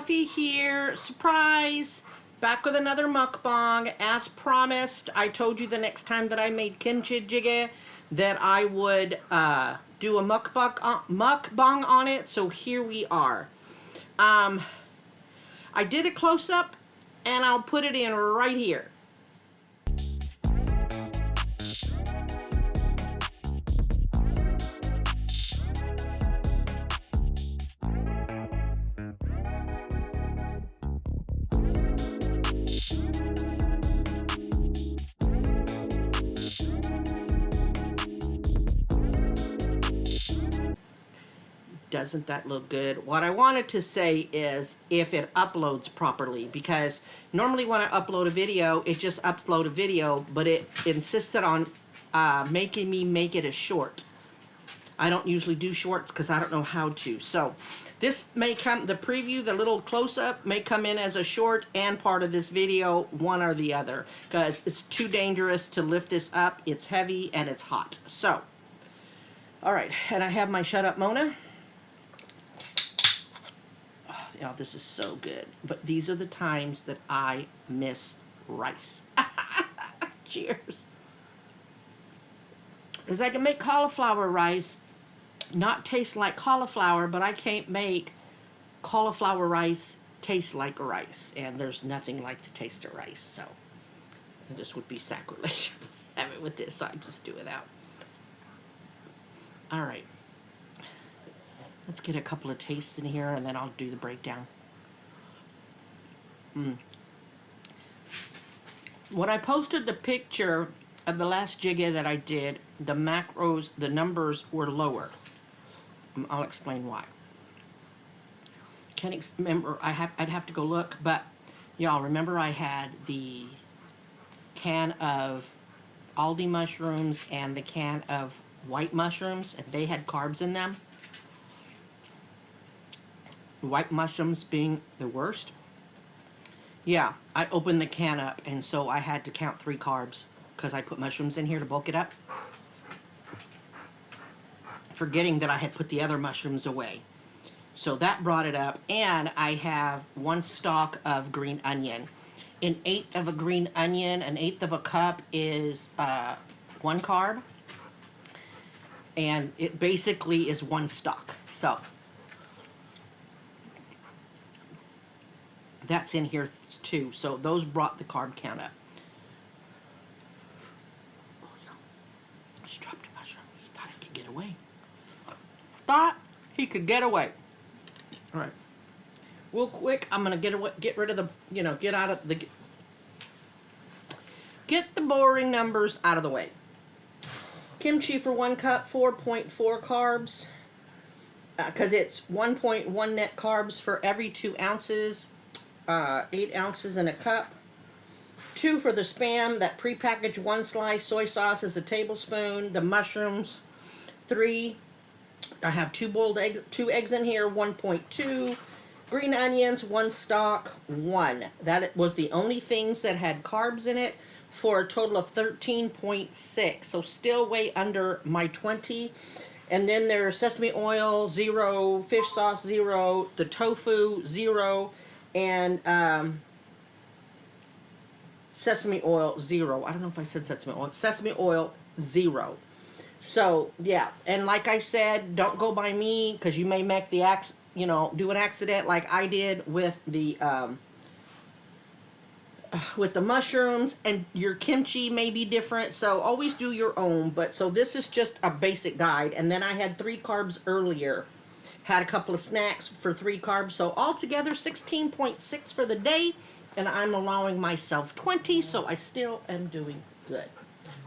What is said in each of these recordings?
Fluffy here, surprise, back with another mukbang. As promised, I told you the next time that I made kimchi jjigae that I would do a mukbang on it, so here we are. I did a close-up, and I'll put it in right here. Doesn't that look good? What I wanted to say is if it uploads properly, because normally when I upload a video, it just uploads a video, but it insisted on making me make it a short. I don't usually do shorts because I don't know how to. So this may come, the preview, the little close-up may come in as a short and part of this video, one or the other, because it's too dangerous to lift this up. It's heavy and it's hot. So, all right, and I have my Shut Up Mona. Oh, this is so good. But these are the times that I miss rice. Cheers. Because I can make cauliflower rice not taste like cauliflower, but I can't make cauliflower rice taste like rice. And there's nothing like the taste of rice. So this would be sacrilege. Have it with this, so I just do it out. All right. Let's get a couple of tastes in here, and then I'll do the breakdown. When I posted the picture of the last jjigae that I did, the macros, the numbers were lower. I'll explain why. Can't remember. I'd have to go look, but y'all remember I had the can of Aldi mushrooms and the can of white mushrooms, and they had carbs in them. White mushrooms being the worst. Yeah, I opened the can up, and so I had to count 3 carbs because I put mushrooms in here to bulk it up, forgetting that I had put the other mushrooms away. So that brought it up, and I have 1 stalk of green onion. An 1/8 of a green onion, an 1/8 of a cup is 1 carb, and it basically is 1 stalk. So that's in here too. So those brought the carb count up. Oh, yeah. Just dropped a mushroom. He thought he could get away. Thought he could get away. All right. Real quick, I'm gonna get rid of the, get the boring numbers out of the way. Kimchi for 1 cup, 4.4 carbs, because it's 1.1 net carbs for every 2 ounces. 8 ounces in a cup. 2 for the Spam, that prepackaged 1 slice. Soy sauce is a tablespoon. The mushrooms, 3. I have 2 boiled eggs, 2 eggs in here, 1.2. Green onions, 1 stalk, 1. That was the only things that had carbs in it, for a total of 13.6. So still way under my 20. And then there's sesame oil, 0. Fish sauce, 0. The tofu, 0. And sesame oil, 0. I don't know if I said sesame oil. Sesame oil, 0. So, yeah. And like I said, don't go by me, because you may make the do an accident like I did with the mushrooms, and your kimchi may be different. So always do your own. But so this is just a basic guide. And then I had 3 carbs earlier. Had a couple of snacks for 3 carbs, so altogether 16.6 for the day, and I'm allowing myself 20, so I still am doing good,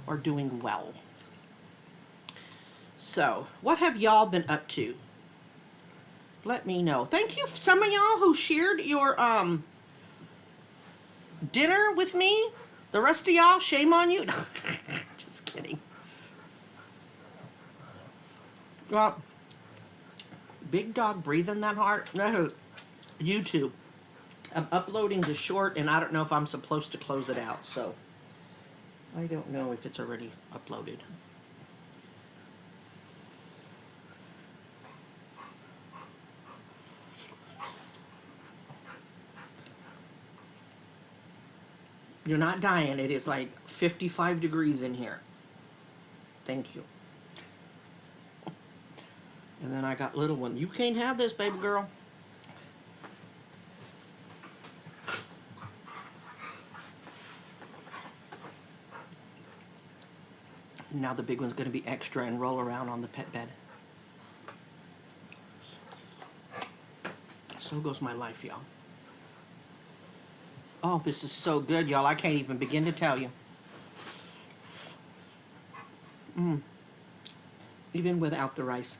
or doing well. So, what have y'all been up to? Let me know. Thank you, some of y'all who shared your dinner with me. The rest of y'all, shame on you. Just kidding. Well, big dog breathing that hard. No, YouTube. I'm uploading the short, and I don't know if I'm supposed to close it out, so I don't know if it's already uploaded. You're not dying. It is like 55 degrees in here. Thank you. And then I got little one. You can't have this, baby girl. Now the big one's going to be extra and roll around on the pet bed. So goes my life, y'all. Oh, this is so good, y'all. I can't even begin to tell you. Even without the rice.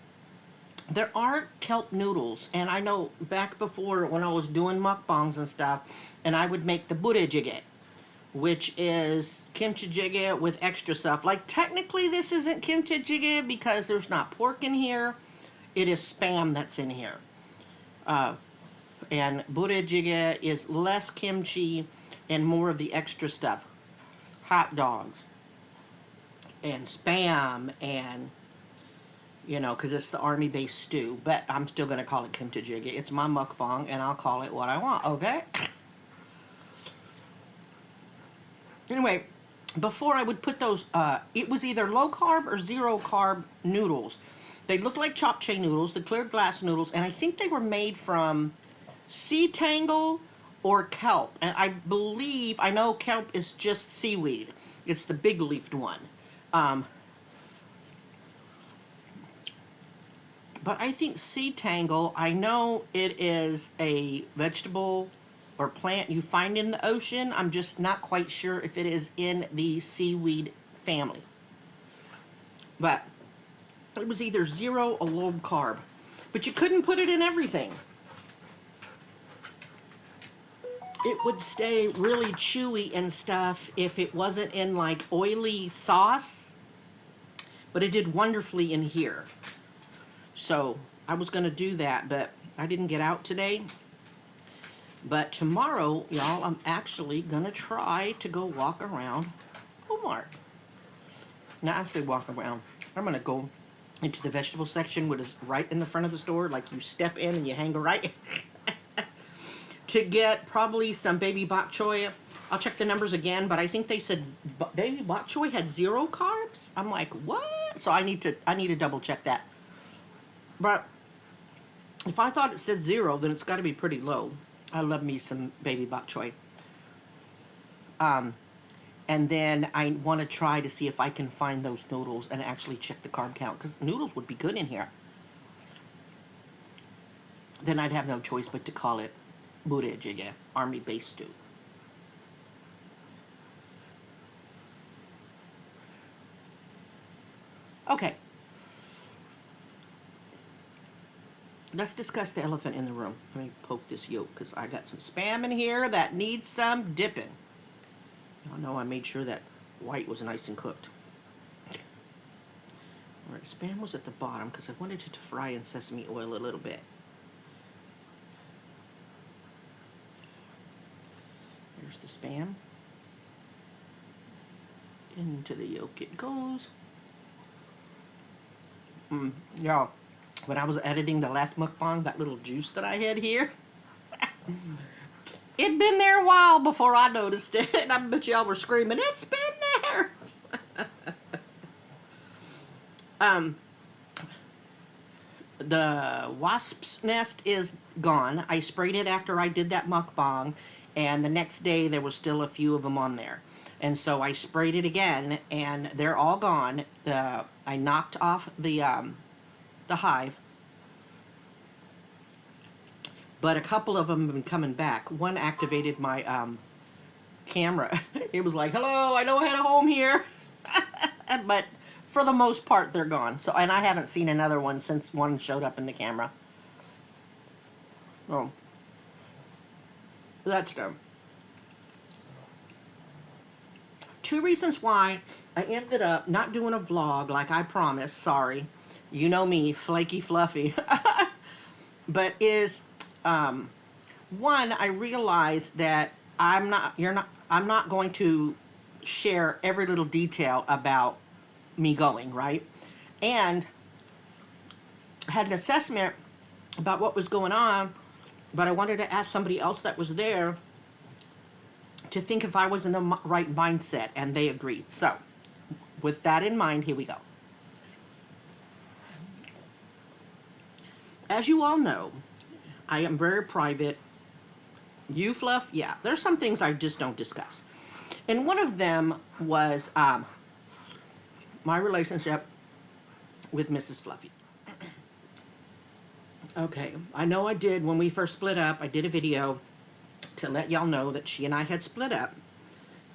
There are kelp noodles, and I know back before when I was doing mukbangs and stuff, and I would make the jjigae, which is kimchi jjigae with extra stuff. Like, technically this isn't kimchi jjigae because there's not pork in here. It is Spam that's in here. And jjigae is less kimchi and more of the extra stuff. Hot dogs and Spam and, you know, because it's the army-based stew. But I'm still going to call it kimchi jjigae. It's my mukbang, and I'll call it what I want, okay? Anyway, before I would put those, it was either low-carb or zero-carb noodles. They looked like chapchae noodles, the clear glass noodles, and I think they were made from sea tangle or kelp. And I believe, I know kelp is just seaweed. It's the big-leafed one. But I think sea tangle, I know it is a vegetable or plant you find in the ocean. I'm just not quite sure if it is in the seaweed family. But it was either zero or low carb. But you couldn't put it in everything. It would stay really chewy and stuff if it wasn't in like oily sauce. But it did wonderfully in here. So I was going to do that, but I didn't get out today. But tomorrow, y'all, I'm actually going to try to go walk around Walmart. Not actually walk around. I'm going to go into the vegetable section, which is right in the front of the store. Like, you step in and you hang a right. To get probably some baby bok choy. I'll check the numbers again, but I think they said baby bok choy had 0 carbs. I'm like, what? So I need to double check that. But if I thought it said 0, then it's got to be pretty low. I love me some baby bok choy. And then I want to try to see if I can find those noodles and actually check the carb count, because noodles would be good in here. Then I'd have no choice but to call it jjigae, army-based stew. Okay. Let's discuss the elephant in the room. Let me poke this yolk because I got some Spam in here that needs some dipping. I know I made sure that white was nice and cooked. Alright, Spam was at the bottom because I wanted it to fry in sesame oil a little bit. Here's the Spam. Into the yolk it goes. Y'all, when I was editing the last mukbang, that little juice that I had here, it'd been there a while before I noticed it, and I bet y'all were screaming, it's been there! The wasp's nest is gone. I sprayed it after I did that mukbang, and the next day there was still a few of them on there. And so I sprayed it again, and they're all gone. I knocked off the hive. But a couple of them have been coming back. One activated my camera. It was like, hello, I know I had a home here. But for the most part, they're gone. So, and I haven't seen another one since one showed up in the camera. Oh. That's them. 2 reasons why I ended up not doing a vlog like I promised. Sorry. You know me, flaky fluffy. But is, one, I realized that I'm not going to share every little detail about me going, right? And I had an assessment about what was going on, but I wanted to ask somebody else that was there to think if I was in the right mindset, and they agreed. So, with that in mind, here we go. As you all know, I am very private. You, Fluff? Yeah, there's some things I just don't discuss. And one of them was my relationship with Mrs. Fluffy. Okay, I know I did, when we first split up, I did a video to let y'all know that she and I had split up.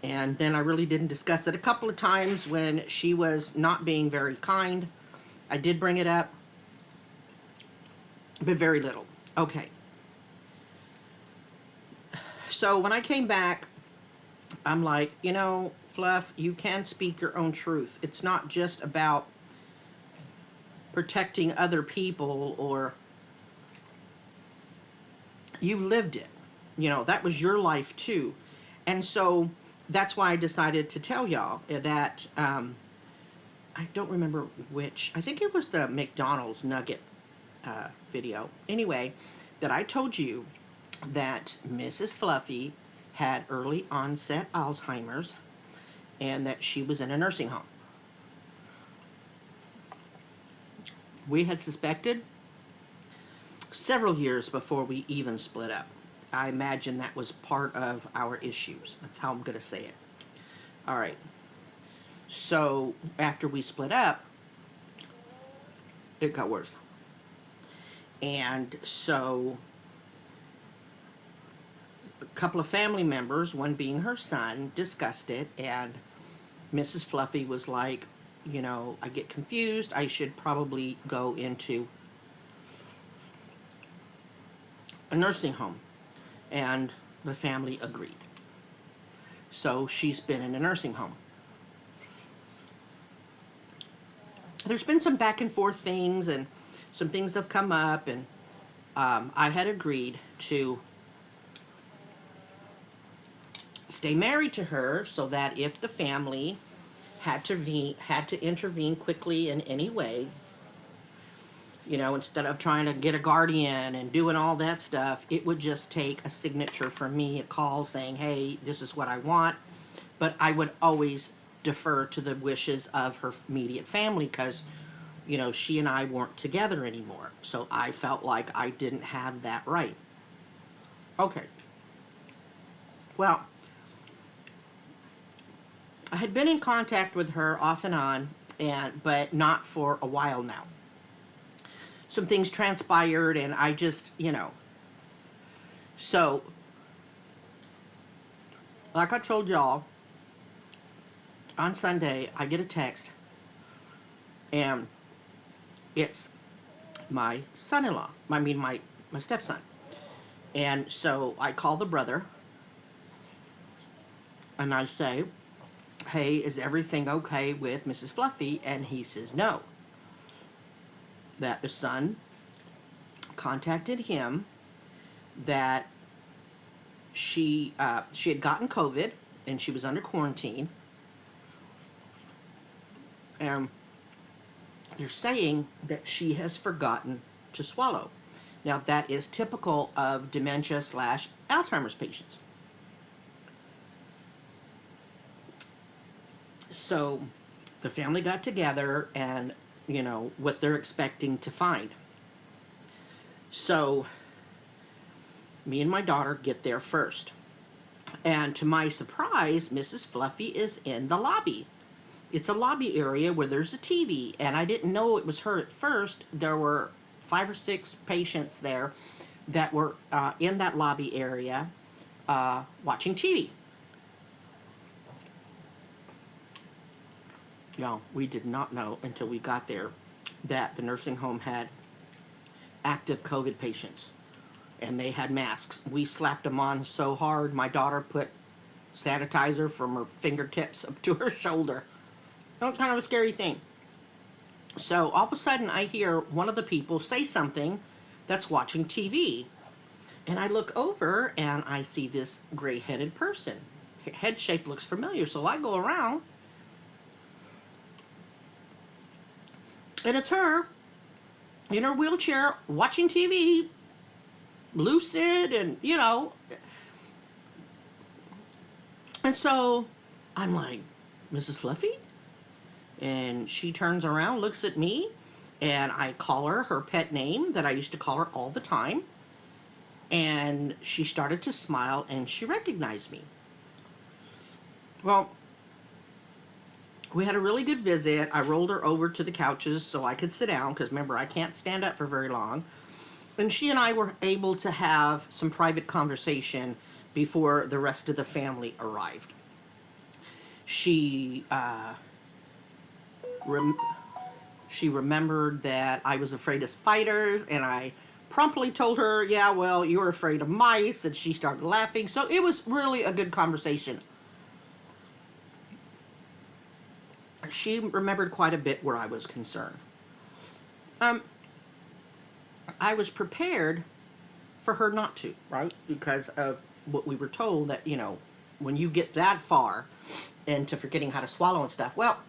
And then I really didn't discuss it. A couple of times when she was not being very kind, I did bring it up, but very little. Okay. So when I came back, I'm like, you know, Fluff, you can speak your own truth. It's not just about protecting other people, or you lived it. You know, that was your life too. And so that's why I decided to tell y'all that, I don't remember which, I think it was the McDonald's nugget video. Anyway, that I told you that Mrs. Fluffy had early onset Alzheimer's and that she was in a nursing home. We had suspected several years before we even split up. I imagine that was part of our issues. That's how I'm going to say it. All right. So after we split up, it got worse. And so a couple of family members, one being her son, discussed it, and Mrs. Fluffy was like, you know, I get confused. I should probably go into a nursing home. And the family agreed. So she's been in a nursing home. There's been some back and forth things, and some things have come up, and I had agreed to stay married to her so that if the family had to intervene quickly in any way, you know, instead of trying to get a guardian and doing all that stuff, it would just take a signature from me, a call saying, hey, this is what I want. But I would always defer to the wishes of her immediate family because, you know, she and I weren't together anymore. So I felt like I didn't have that right. Okay. Well, I had been in contact with her off and on, but not for a while now. Some things transpired, and I just, you know. So, like I told y'all, on Sunday, I get a text, and it's my son-in-law. I mean, my stepson. And so I call the brother, and I say, hey, is everything okay with Mrs. Fluffy? And he says no. That the son contacted him, that she had gotten COVID and she was under quarantine, and they're saying that she has forgotten to swallow. Now that is typical of dementia / Alzheimer's patients. So the family got together, and you know, what they're expecting to find. So, me and my daughter get there first. And to my surprise, Mrs. Fluffy is in the lobby. It's a lobby area where there's a TV, and I didn't know it was her at first. There were 5 or 6 patients there that were in that lobby area watching TV. No, we did not know until we got there that the nursing home had active COVID patients, and they had masks. We slapped them on so hard, my daughter put sanitizer from her fingertips up to her shoulder. That was kind of a scary thing. So all of a sudden I hear one of the people say something that's watching TV, and I look over and I see this gray-headed person. Head shape looks familiar, so I go around, and it's her in her wheelchair watching TV, lucid, and, you know, And so I'm like, Mrs. Fluffy? And she turns around, looks at me, and I call her her pet name that I used to call her all the time. And she started to smile and she recognized me. Well, we had a really good visit. I rolled her over to the couches so I could sit down, because remember, I can't stand up for very long. And she and I were able to have some private conversation before the rest of the family arrived. She remembered that I was afraid of spiders, and I promptly told her, yeah, well, you're afraid of mice, and she started laughing. So it was really a good conversation. She remembered quite a bit where I was concerned. I was prepared for her not to, right? Because of what we were told, that, you know, when you get that far into forgetting how to swallow and stuff. Well,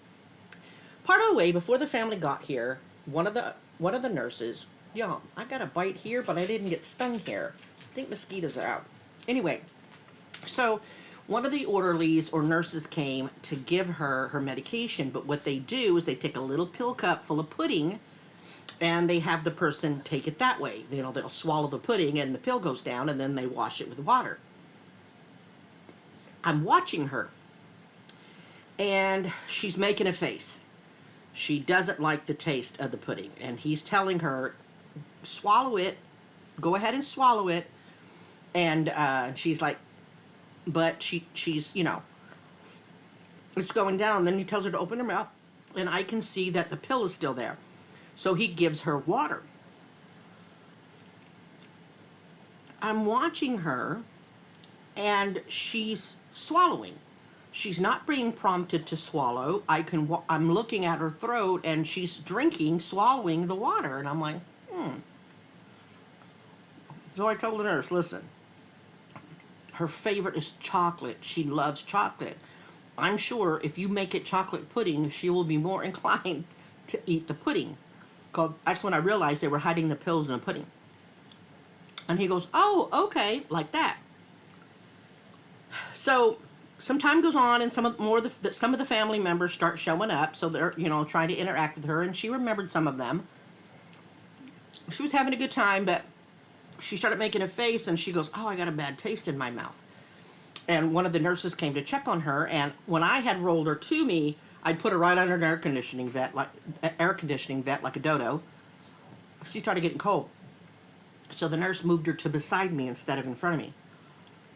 part of the way before the family got here, one of the nurses, yeah, I got a bite here, but I didn't get stung here. I think mosquitoes are out. Anyway, so one of the orderlies or nurses came to give her her medication, but what they do is they take a little pill cup full of pudding, and they have the person take it that way. You know, they'll swallow the pudding and the pill goes down, and then they wash it with water. I'm watching her, and she's making a face. She doesn't like the taste of the pudding, and he's telling her, swallow it, go ahead and swallow it. And she's like, but she's, you know, it's going down. Then he tells her to open her mouth, and I can see that the pill is still there. So he gives her water. I'm watching her, and she's swallowing. She's not being prompted to swallow. I'm looking at her throat, and she's drinking, swallowing the water. And I'm like, So I told the nurse, listen, her favorite is chocolate. She loves chocolate. I'm sure if you make it chocolate pudding, she will be more inclined to eat the pudding. Because that's when I realized they were hiding the pills in the pudding. And he goes, oh, okay, like that. So some time goes on, and some of the family members start showing up. So they're, you know, trying to interact with her, and she remembered some of them. She was having a good time, but she started making a face, and she goes, oh, I got a bad taste in my mouth. And one of the nurses came to check on her, and when I had rolled her to me, I'd put her right under an air conditioning vent like a dodo. She started getting cold. So the nurse moved her to beside me instead of in front of me.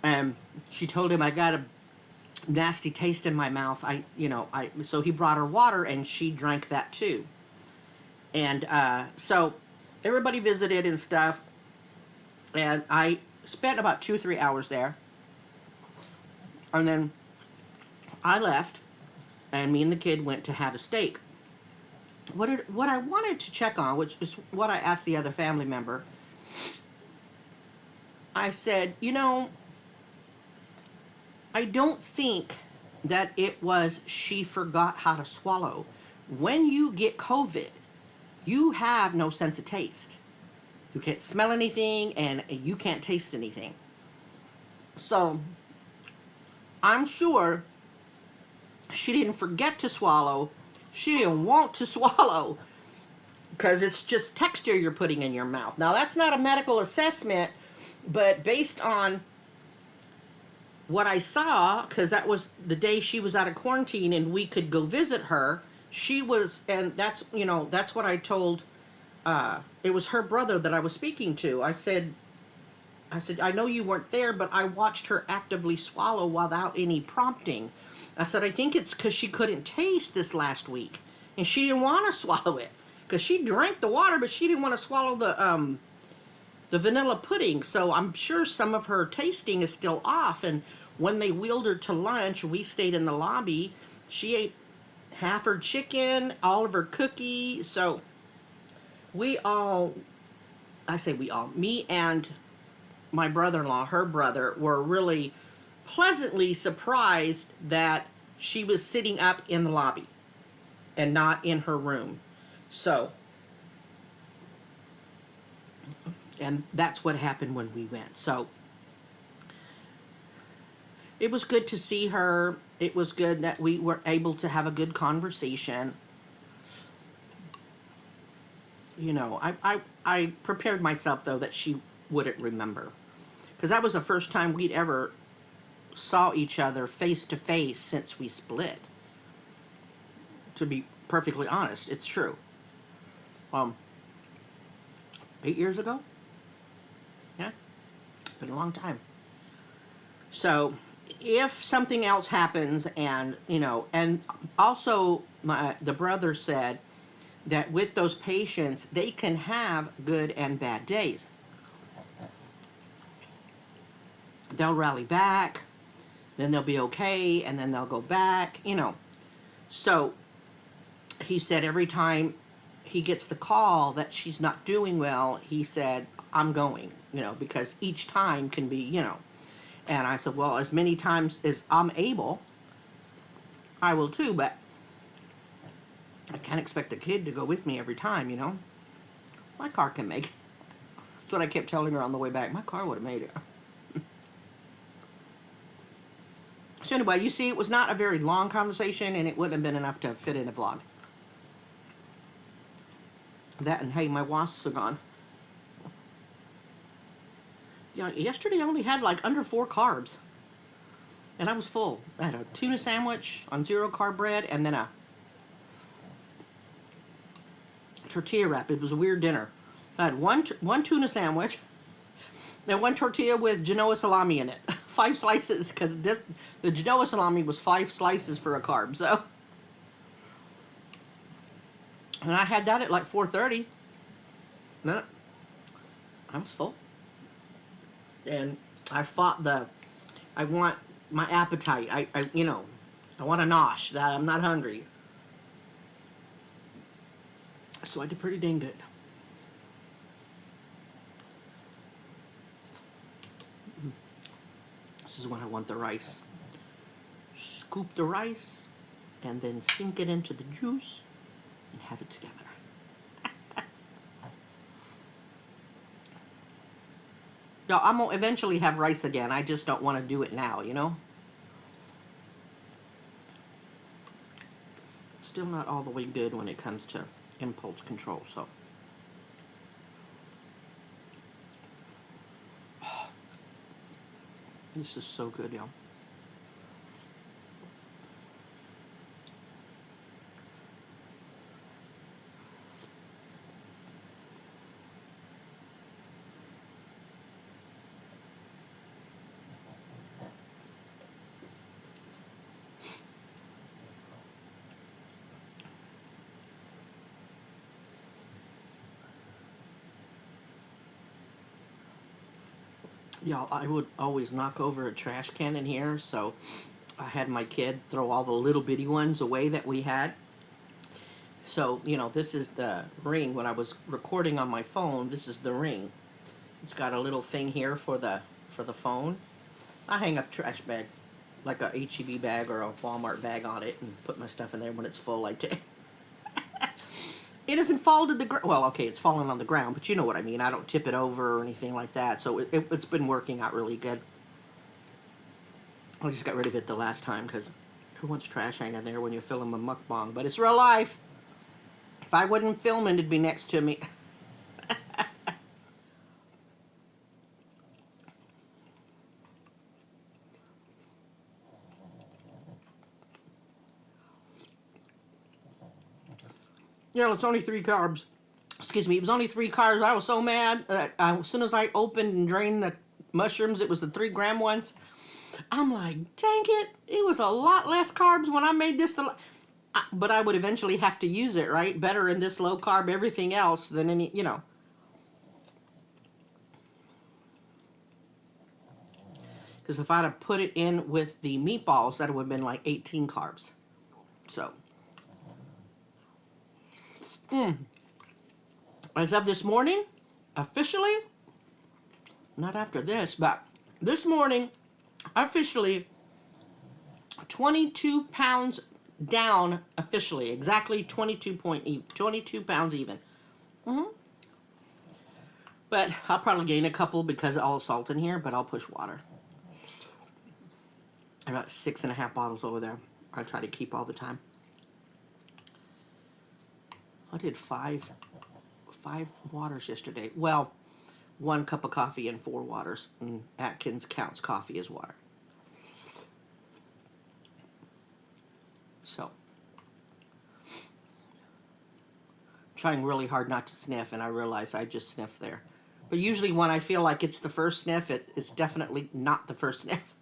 And she told him I got a nasty taste in my mouth. So he brought her water, and she drank that too. And so everybody visited and stuff. And I spent about 2-3 hours there. And then I left, and me and the kid went to have a steak. What I wanted to check on, which is what I asked the other family member, I said, you know, I don't think that it was she forgot how to swallow. When you get COVID, you have no sense of taste. You can't smell anything, and you can't taste anything. So I'm sure she didn't forget to swallow. She didn't want to swallow, because it's just texture you're putting in your mouth. Now, that's not a medical assessment, but based on what I saw, because that was the day she was out of quarantine and we could go visit her, she was, and that's, you know, that's what I told, it was her brother that I was speaking to. I said, I know you weren't there, but I watched her actively swallow without any prompting. I said, I think it's because she couldn't taste this last week, and she didn't want to swallow it, because she drank the water, but she didn't want to swallow the vanilla pudding. So I'm sure some of her tasting is still off. And when they wheeled her to lunch, we stayed in the lobby. She ate half her chicken, all of her cookie. So me and my brother-in-law, her brother, were really pleasantly surprised that she was sitting up in the lobby and not in her room. So, and that's what happened when we went. So it was good to see her. It was good that we were able to have a good conversation. You know, I prepared myself, though, that she wouldn't remember. Because that was the first time we'd ever saw each other face to face since we split. To be perfectly honest, it's true. 8 years ago? Yeah, been a long time. So, if something else happens, and, you know, and also the brother said that with those patients, they can have good and bad days. They'll rally back, then they'll be okay, and then they'll go back, you know. So, he said every time he gets the call that she's not doing well, he said, I'm going, you know, because each time can be, you know. And I said, well, as many times as I'm able, I will too, but I can't expect the kid to go with me every time, you know. My car can make it. That's what I kept telling her on the way back. My car would have made it. So anyway, you see, it was not a very long conversation, and it wouldn't have been enough to fit in a vlog. That, and hey, my wasps are gone. Yeah, yesterday I only had like under 4 carbs. And I was full. I had a tuna sandwich on 0 carb bread, and then a tortilla wrap. It was a weird dinner. I had one tuna sandwich, and 1 tortilla with Genoa salami in it. 5 slices, because the Genoa salami was 5 slices for a carb, so. And I had that at like 4:30. No, I was full. And I fought I want my appetite. I you know, I want to nosh, that I'm not hungry. So I did pretty dang good. This is when I want the rice. Scoop the rice, and then sink it into the juice, and have it together. No, I'm gonna eventually have rice again. I just don't want to do it now, you know? Still not all the way good when it comes to impulse control, so. This is so good, y'all. Y'all, I would always knock over a trash can in here, so I had my kid throw all the little bitty ones away that we had. So, you know, this is the ring. When I was recording on my phone, this is the ring. It's got a little thing here for the phone. I hang up trash bag, like a H-E-B bag or a Walmart bag on it, and put my stuff in there when it's full. It doesn't fall to the ground. Well, okay, it's falling on the ground, but you know what I mean. I don't tip it over or anything like that, so it's been working out really good. I just got rid of it the last time, because who wants trash hanging there when you're filming a mukbang? But it's real life. If I wasn't filming, it'd be next to me. You know, it's only 3 carbs. Excuse me, it was only 3 carbs. I was so mad that as soon as I opened and drained the mushrooms, it was the 3-gram ones. I'm like, dang it, it was a lot less carbs when I made this. But I would eventually have to use it, right? Better in this low carb everything else than any, you know. Because if I'd have put it in with the meatballs, that would have been like 18 carbs. So. As of this morning, officially, not after this, but this morning, officially, 22 pounds down, officially, exactly 22 pounds even. But I'll probably gain a couple because of all the salt in here, but I'll push water. About 6.5 bottles over there. I try to keep all the time. I did five waters yesterday. Well, 1 cup of coffee and 4 waters. And Atkins counts coffee as water. So, trying really hard not to sniff, and I realize I just sniff there. But usually when I feel like it's the first sniff, it's definitely not the first sniff.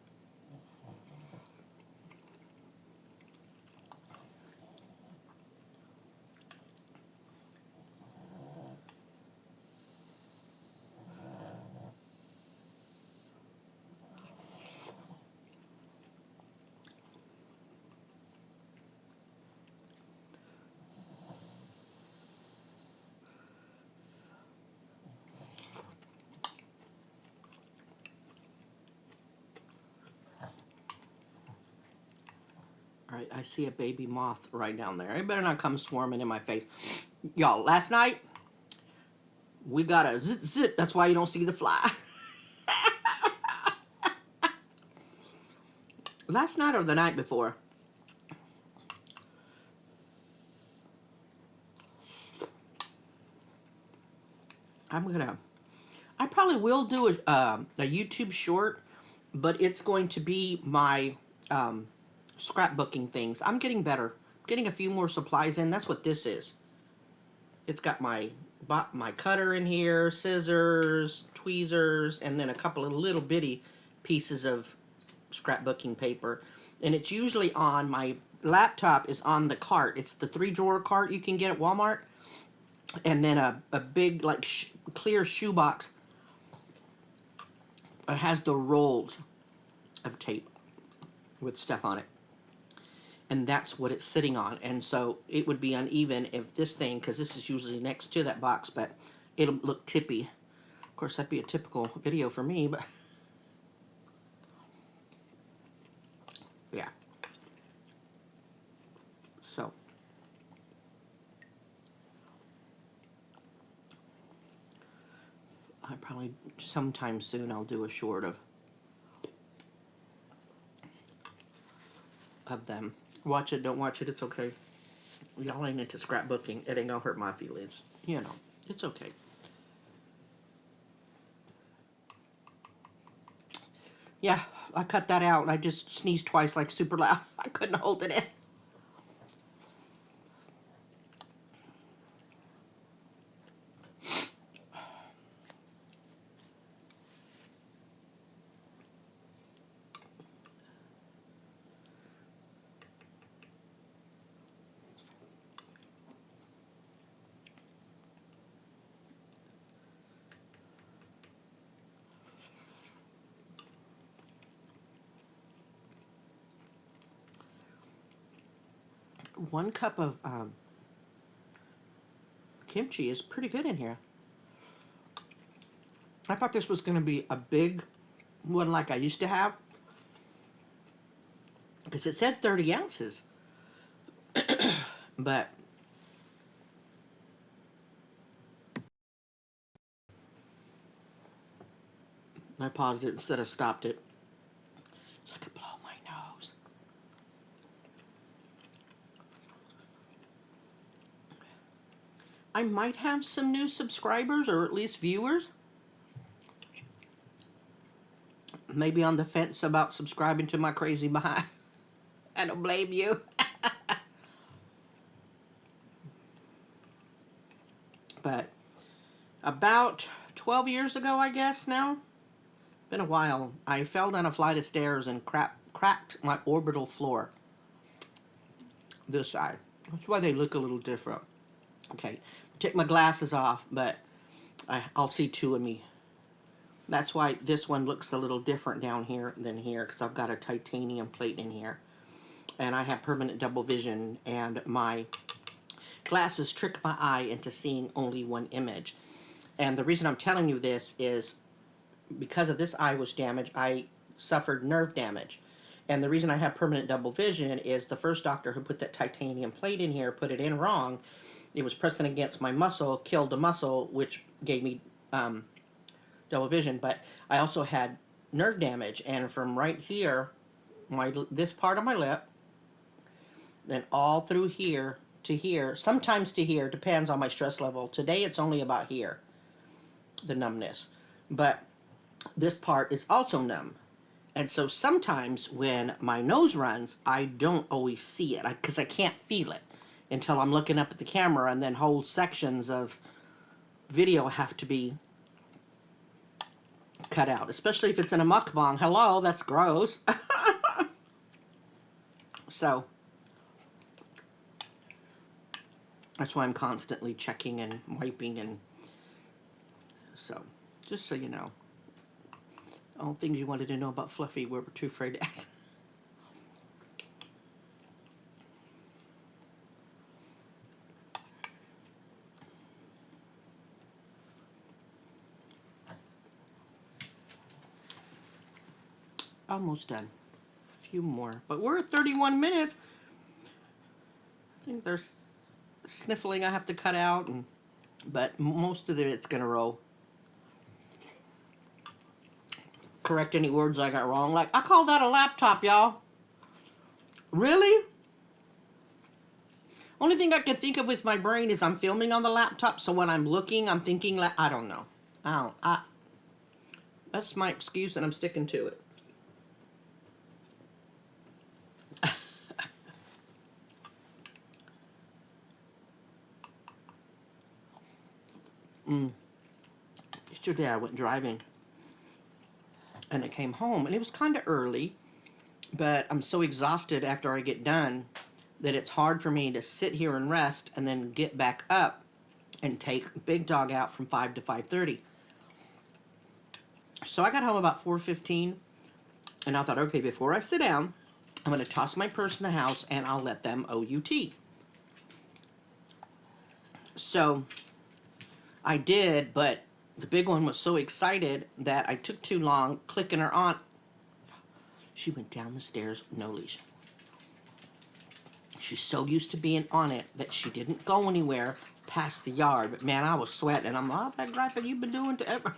Alright, I see a baby moth right down there. It better not come swarming in my face. Y'all, last night, we got a zit zit. That's why you don't see the fly. Last night or the night before. I probably will do a YouTube short, but it's going to be my scrapbooking things. I'm getting better. Getting a few more supplies in. That's what this is. It's got my cutter in here, scissors, tweezers, and then a couple of little bitty pieces of scrapbooking paper. And it's usually on my laptop is on the cart. It's the 3-drawer cart you can get at Walmart. And then a big like clear shoebox. It has the rolls of tape with stuff on it. And that's what it's sitting on. And so it would be uneven if this thing, because this is usually next to that box, but it'll look tippy. Of course, that'd be a typical video for me, but yeah. So I probably sometime soon I'll do a short of them. Watch it, don't watch it, it's okay. Y'all ain't into scrapbooking. It ain't gonna hurt my feelings. You know, it's okay. Yeah, I cut that out. I just sneezed twice like super loud. I couldn't hold it in. One cup of kimchi is pretty good in here. I thought this was going to be a big one like I used to have, because it said 30 ounces. But I paused it instead of stopped it so I could blow my nose. I might have some new subscribers, or at least viewers. Maybe on the fence about subscribing to my crazy behind. I don't blame you. But about 12 years ago, I guess now, been a while, I fell down a flight of stairs and cracked my orbital floor. This side. That's why they look a little different. Okay, take my glasses off, but I'll see 2 of me. That's why this one looks a little different down here than here, because I've got a titanium plate in here. And I have permanent double vision, and my glasses trick my eye into seeing only one image. And the reason I'm telling you this is because of this eye was damaged, I suffered nerve damage. And the reason I have permanent double vision is the first doctor who put that titanium plate in here put it in wrong. It was pressing against my muscle, killed the muscle, which gave me double vision. But I also had nerve damage, and from right here this part of my lip, then all through here to here, sometimes to here, depends on my stress level. Today it's only about here, the numbness. But this part is also numb. And so sometimes when my nose runs, I don't always see it because I can't feel it until I'm looking up at the camera, and then whole sections of video have to be cut out, especially if it's in a mukbang. Hello, that's gross. So that's why I'm constantly checking and wiping, and so just so you know. All things you wanted to know about Fluffy, we were too afraid to ask. Almost done. A few more. But we're at 31 minutes. I think there's sniffling I have to cut out, but most of it's going to roll. Correct any words I got wrong. Like, I call that a laptop, y'all. Really? Only thing I can think of with my brain is I'm filming on the laptop, so when I'm looking, I'm thinking, I don't know. That's my excuse, and I'm sticking to it. Yesterday I went driving, and I came home, and it was kind of early, but I'm so exhausted after I get done that it's hard for me to sit here and rest and then get back up and take Big Dog out from 5 to 5:30. So I got home about 4:15, and I thought, okay, before I sit down, I'm going to toss my purse in the house, and I'll let them OUT. So I did, but the big one was so excited that I took too long clicking her on. She went down the stairs, no leash. She's so used to being on it that she didn't go anywhere past the yard. But man, I was sweating. I'm like, that griping you've been doing to ever.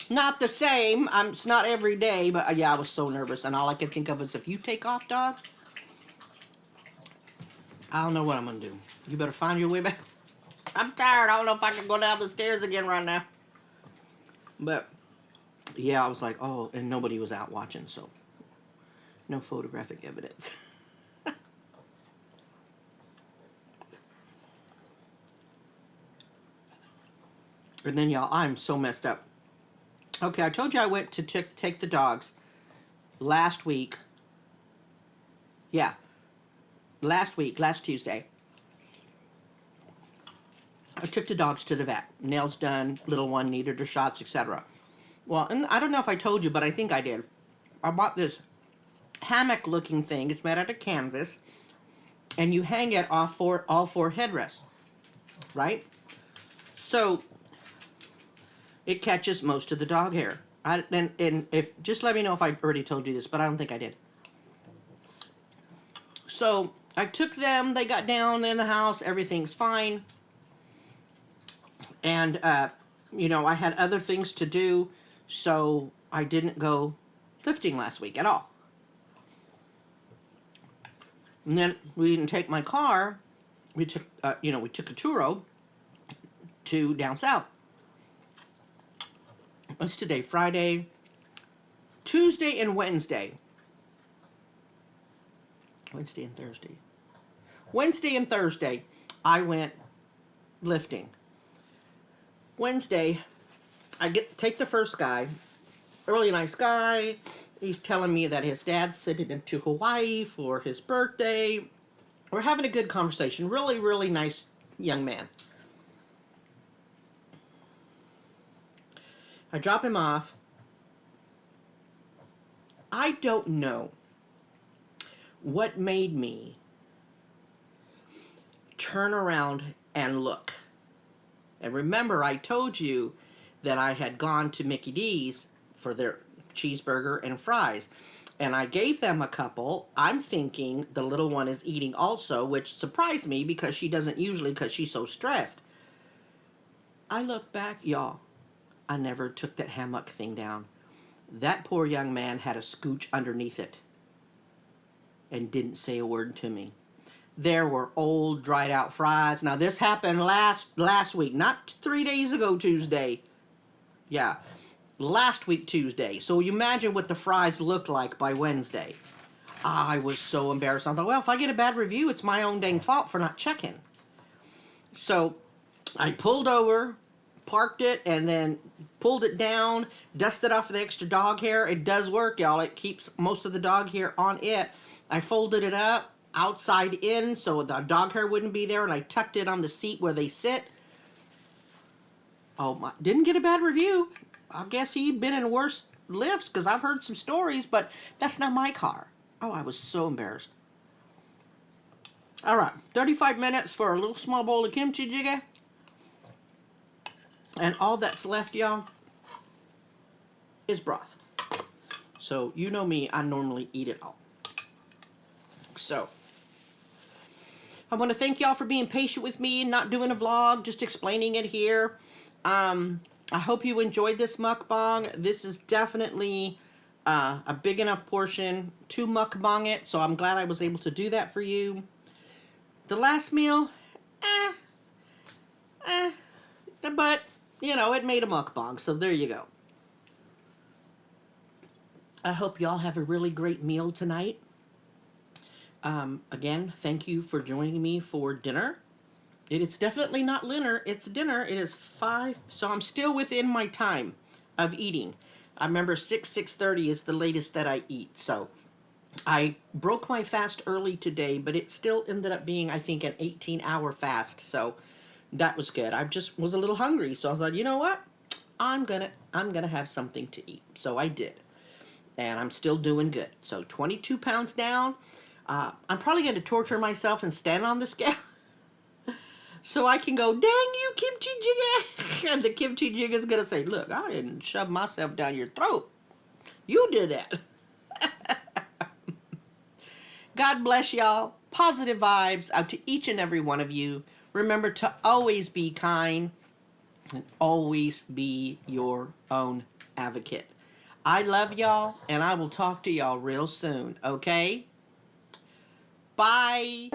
Not the same. It's not every day, but yeah, I was so nervous. And all I could think of is, if you take off, dog, I don't know what I'm going to do. You better find your way back. I'm tired. I don't know if I can go down the stairs again right now. But yeah, I was like, oh, and nobody was out watching, so no photographic evidence. And then, y'all, I'm so messed up. Okay, I told you I went to take the dogs last week. Yeah, last Tuesday. I took the dogs to the vet. Nails done, little one needed her shots, etc. Well, and I don't know if I told you, but I think I did. I bought this hammock-looking thing. It's made out of canvas, and you hang it off all four headrests, right? So it catches most of the dog hair. And if just let me know if I already told you this, but I don't think I did. So I took them. They got down in the house. Everything's fine. And you know, I had other things to do, so I didn't go lifting last week at all. And then we didn't take my car. We took a Turo to down south. What's today? Friday, Tuesday, and Wednesday. Wednesday and Thursday, I went lifting. Wednesday, I take the first guy, really nice guy. He's telling me that his dad's sending him to Hawaii for his birthday. We're having a good conversation. Really, really nice young man. I drop him off. I don't know what made me turn around and look. And remember, I told you that I had gone to Mickey D's for their cheeseburger and fries. And I gave them a couple. I'm thinking the little one is eating also, which surprised me because she doesn't usually, because she's so stressed. I look back, y'all, I never took that hammock thing down. That poor young man had a scooch underneath it. and didn't say a word to me. There were old, dried out fries. Now, this happened last week, not 3 days ago Tuesday. Yeah, last week Tuesday. So you imagine what the fries looked like by Wednesday. I was so embarrassed. I thought, well, if I get a bad review, it's my own dang fault for not checking. So I pulled over, parked it, and then pulled it down, dusted off the extra dog hair. It does work, y'all. It keeps most of the dog hair on it. I folded it up outside in so the dog hair wouldn't be there, and I tucked it on the seat where they sit. Oh my, didn't get a bad review. I guess he'd been in worse lifts because I've heard some stories, but that's not my car. Oh, I was so embarrassed. All right, 35 minutes for a little small bowl of kimchi jjigae. And all that's left, y'all, is broth. So, you know me, I normally eat it all. So, I want to thank y'all for being patient with me and not doing a vlog, just explaining it here. I hope you enjoyed this mukbang. This is definitely a big enough portion to mukbang it, so I'm glad I was able to do that for you. The last meal, but, you know, it made a mukbang, so there you go. I hope y'all have a really great meal tonight. Again, thank you for joining me for dinner. It's definitely not dinner, it's dinner. It is 5, so I'm still within my time of eating. I remember 6:30 is the latest that I eat, so I broke my fast early today, but it still ended up being, I think, an 18-hour fast, so that was good. I just was a little hungry, so I was like, you know what? I'm gonna have something to eat. So I did, and I'm still doing good. So 22 pounds down. I'm probably going to torture myself and stand on the scale so I can go, dang you, kimchi jjigae. And the kimchi jjigae is going to say, look, I didn't shove myself down your throat. You did that. God bless y'all. Positive vibes out to each and every one of you. Remember to always be kind and always be your own advocate. I love y'all, and I will talk to y'all real soon, okay? Bye.